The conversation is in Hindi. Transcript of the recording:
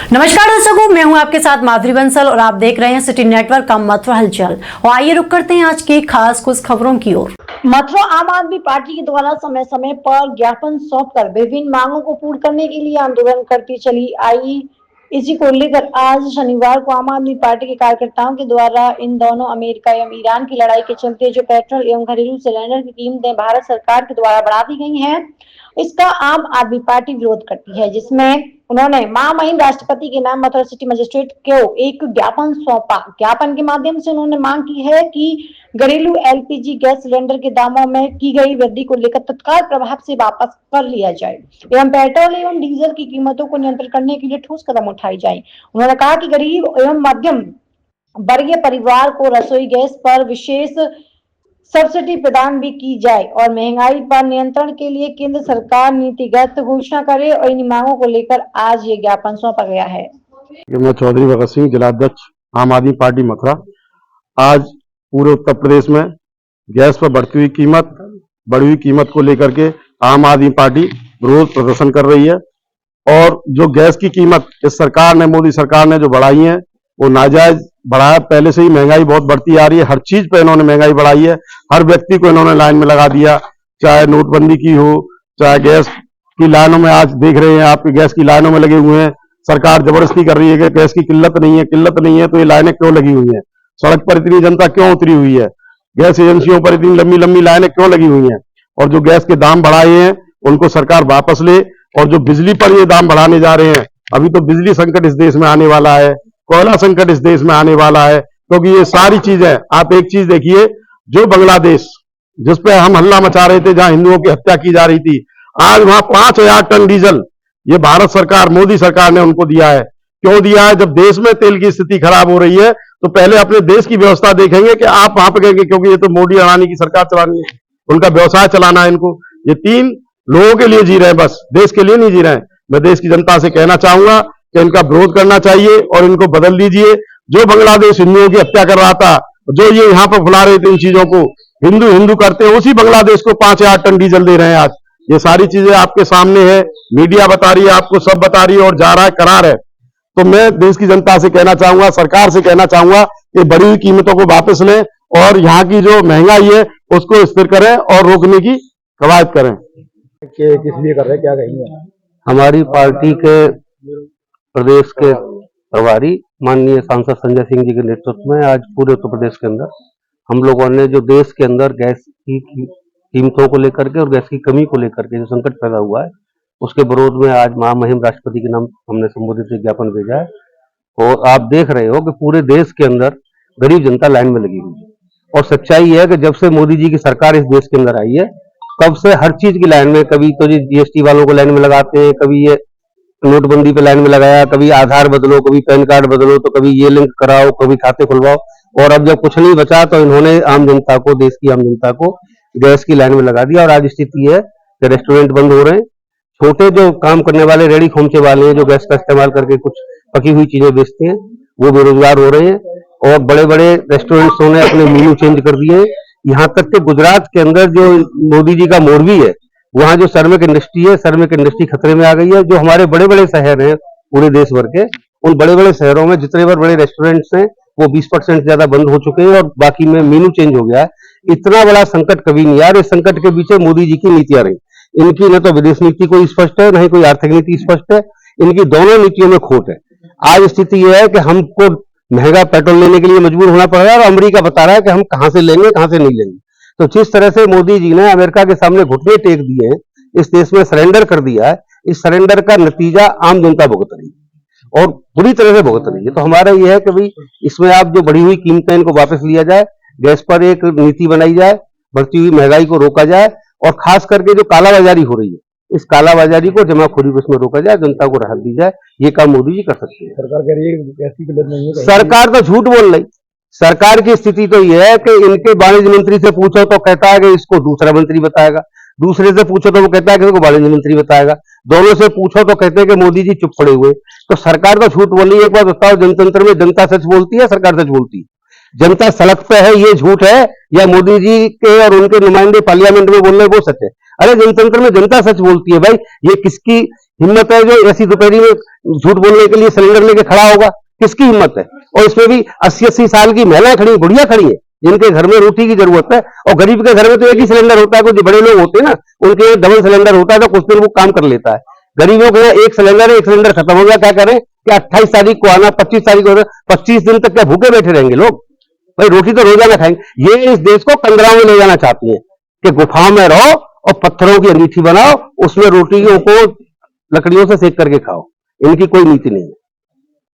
नमस्कार दर्शकों, मैं हूं आपके साथ माधुरी बंसल और आप देख रहे हैं सिटी नेटवर्क का मथुरा हलचल। और आइए रुक करते हैं आज की खास कुछ खबरों की ओर। मथुरा आम आदमी पार्टी के द्वारा समय समय पर ज्ञापन सौंपकर विभिन्न मांगों को पूर्ण करने के लिए आंदोलन करती चली आई। इसी को लेकर आज शनिवार को आम आदमी पार्टी के कार्यकर्ताओं के द्वारा इन दोनों अमेरिका एवं ईरान की लड़ाई के चलते जो पेट्रोल एवं घरेलू सिलेंडर की कीमतें भारत सरकार के द्वारा बढ़ा दी गई हैं, इसका आम आदमी पार्टी विरोध करती है, जिसमें उन्होंने महामहिम राष्ट्रपति के नाम मथुरा सिटी मजिस्ट्रेट को एक ज्ञापन सौंपा। ज्ञापन के माध्यम से उन्होंने मांग की है कि घरेलू एलपीजी गैस सिलेंडर के दामों में की गई वृद्धि को लेकर तत्काल प्रभाव से वापस कर लिया जाए एवं पेट्रोल एवं डीजल की कीमतों को नियंत्रित करने के लिए ठोस कदम उठाए जाए। उन्होंने कहा कि गरीब एवं मध्यम वर्गीय परिवार को रसोई गैस पर विशेष सब्सिडी प्रदान भी की जाए और महंगाई पर नियंत्रण के लिए केंद्र सरकार नीतिगत घोषणा करे और इन मांगों को लेकर आज ये ज्ञापन सौंपा गया है। मैं चौधरी भगत सिंह, जिलाध्यक्ष आम आदमी पार्टी मथुरा। आज पूरे उत्तर प्रदेश में गैस पर बढ़ी हुई कीमत को लेकर के आम आदमी पार्टी विरोध प्रदर्शन कर रही है। और जो गैस की कीमत इस सरकार ने, मोदी सरकार ने जो बढ़ाई है वो नाजायज बढ़ाया। पहले से ही महंगाई बहुत बढ़ती आ रही है, हर चीज पे इन्होंने महंगाई बढ़ाई है। हर व्यक्ति को इन्होंने लाइन में लगा दिया, चाहे नोटबंदी की हो, चाहे गैस की लाइनों में। आज देख रहे हैं आपके गैस की लाइनों में लगे हुए हैं। सरकार जबरदस्ती कर रही है कि गैस की किल्लत नहीं है तो ये लाइनें क्यों लगी हुई हैं? सड़क पर इतनी जनता क्यों उतरी हुई है? गैस एजेंसियों पर इतनी लंबी लंबी लाइनें क्यों लगी हुई हैं? और जो गैस के दाम बढ़ाए हैं उनको सरकार वापस ले। और जो बिजली पर ये दाम बढ़ाने जा रहे हैं, अभी तो बिजली संकट इस देश में आने वाला है, कोयला संकट इस देश में आने वाला है, क्योंकि ये सारी चीजें, आप एक चीज देखिए, जो बांग्लादेश जिसपे हम हल्ला मचा रहे थे, जहां हिंदुओं की हत्या की जा रही थी, आज वहां 5,000 टन डीजल ये भारत सरकार, मोदी सरकार ने उनको दिया है। क्यों दिया है? जब देश में तेल की स्थिति खराब हो रही है तो पहले अपने देश की व्यवस्था देखेंगे कि आप वहां पे गए, क्योंकि ये तो मोदी अडानी की सरकार चलानी है, उनका व्यवसाय चलाना है इनको। ये तीन लोगों के लिए जी रहे हैं, बस देश के लिए नहीं जी रहे हैं। मैं देश की जनता से कहना चाहूंगा कि इनका विरोध करना चाहिए और इनको बदल दीजिए। जो बांग्लादेश हिंदुओं की हत्या कर रहा था, जो ये यहाँ पर बुला रहे थे इन चीजों को, हिंदू हिंदू करते हैं, उसी बांग्लादेश को 5,000 टन डीजल दे रहे हैं आज। ये सारी चीजें आपके सामने है, मीडिया बता रही है, आपको सब बता रही है और जा रहा है, करार है। तो मैं देश की जनता से कहना चाहूंगा, सरकार से कहना चाहूंगा कि बढ़ी हुई कीमतों को वापस लें और यहाँ की जो महंगाई है उसको स्थिर करें और रोकने की कवायद करें। किस लिए कर रहे हैं, क्या कहेंगे? हमारी पार्टी के प्रदेश के प्रभारी माननीय सांसद संजय सिंह जी के नेतृत्व में आज पूरे उत्तर प्रदेश के अंदर हम लोगों ने जो देश के अंदर गैस की कीमतों को लेकर के और गैस की कमी को लेकर के जो संकट पैदा हुआ है, उसके विरोध में आज महामहिम राष्ट्रपति के नाम हमने संबोधित ज्ञापन भेजा है। और आप देख रहे हो कि पूरे देश के अंदर गरीब जनता लाइन में लगी हुई है। और सच्चाई है कि जब से मोदी जी की सरकार इस देश के अंदर आई है, तब से हर चीज की लाइन में, कभी तो जीएसटी वालों को लाइन में लगाते हैं, कभी ये नोटबंदी पे लाइन में लगाया, कभी आधार बदलो, कभी पैन कार्ड बदलो, तो कभी ये लिंक कराओ, कभी खाते खुलवाओ। और अब जब कुछ नहीं बचा तो इन्होंने आम जनता को, देश की आम जनता को गैस की लाइन में लगा दिया। और आज स्थिति है कि रेस्टोरेंट बंद हो रहे हैं, छोटे जो काम करने वाले रेडी खोमचे वाले हैं जो गैस का इस्तेमाल करके कुछ पकी हुई चीजें बेचते हैं, वो बेरोजगार हो रहे हैं। और बड़े बड़े रेस्टोरेंट्स ने अपने मेन्यू चेंज कर दिए। यहाँ तक कि गुजरात के अंदर जो मोदी जी का मोरबी है, वहां जो सर्मिक इंडस्ट्री है, सर्मिक इंडस्ट्री खतरे में आ गई है। जो हमारे बड़े बड़े शहर हैं पूरे देश भर के, उन बड़े बड़े शहरों में जितने बड़े रेस्टोरेंट्स हैं वो 20% ज्यादा बंद हो चुके हैं और बाकी में मेन्यू चेंज हो गया है। इतना बड़ा संकट कभी नहीं आया। इस संकट के पीछे मोदी जी की नीतियां रही। इनकी न तो विदेश नीति कोई स्पष्ट है, न ही कोई आर्थिक नीति स्पष्ट है। इनकी दोनों नीतियों में खोट है। आज स्थिति यह है कि हमको महंगा पेट्रोल लेने के लिए मजबूर होना पड़ रहा है और अमेरिका बता रहा है कि हम कहां से लेंगे, कहां से नहीं लेंगे। तो जिस तरह से मोदी जी ने अमेरिका के सामने घुटने टेक दिए हैं, इस देश में सरेंडर कर दिया है, इस सरेंडर का नतीजा आम जनता भुगत रही है और बुरी तरह से भुगत रही है। तो हमारा यह है कि भाई इसमें आप जो बढ़ी हुई कीमतें इनको वापस लिया जाए, गैस पर एक नीति बनाई जाए, बढ़ती हुई महंगाई को रोका जाए और खास करके जो कालाबाजारी हो रही है, इस कालाबाजारी को, जमाखोरी को इसमें रोका जाए, जनता को राहत दी जाए। ये काम मोदी जी कर सकते हैं। सरकार कह रही है गैस की किल्लत नहीं है। सरकार तो झूठ बोल रही। सरकार की स्थिति तो यह है कि इनके वाणिज्य मंत्री से पूछो तो कहता है कि इसको दूसरा मंत्री बताएगा, दूसरे से पूछो तो वो कहता है कि इसको वाणिज्य मंत्री बताएगा, दोनों से पूछो तो कहते हैं कि मोदी जी चुप पड़े हुए। तो सरकार तो झूठ बोल रही है। एक बात बताओ, जनतंत्र में जनता सच बोलती है, सरकार सच बोलती है? जनता सड़क पे है ये झूठ है, या मोदी जी के और उनके नुमाइंदे पार्लियामेंट में बोल रहे वो सच है? अरे जनतंत्र में जनता सच बोलती है भाई। ये किसकी हिम्मत है जो ऐसी दोपहरी में झूठ बोलने के लिए सिलेंडर लेके खड़ा होगा? किसकी हिम्मत है? और इसमें भी 80-80 साल की महिलाएं खड़ी, बुढ़िया खड़ी है, जिनके घर में रोटी की जरूरत है। और गरीब के घर में तो एक ही सिलेंडर होता है, कुछ बड़े लोग होते हैं ना, उनके यहाँ डबल सिलेंडर होता है, तो कुछ दिन वो काम कर लेता है। गरीबों के यहाँ एक सिलेंडर खत्म हो गया, क्या करें कि 28 तारीख को आना, 25 तारीख को आना, 25 दिन तक क्या भूखे बैठे रहेंगे लोग? भाई रोटी तो रोजाना खाएंगे। ये इस देश को कंदराओं में ले जाना चाहती है कि गुफाओं में रहो और पत्थरों की अंगीठी बनाओ, उसमें रोटियों को लकड़ियों से सेक करके खाओ। इनकी कोई नीति नहीं है।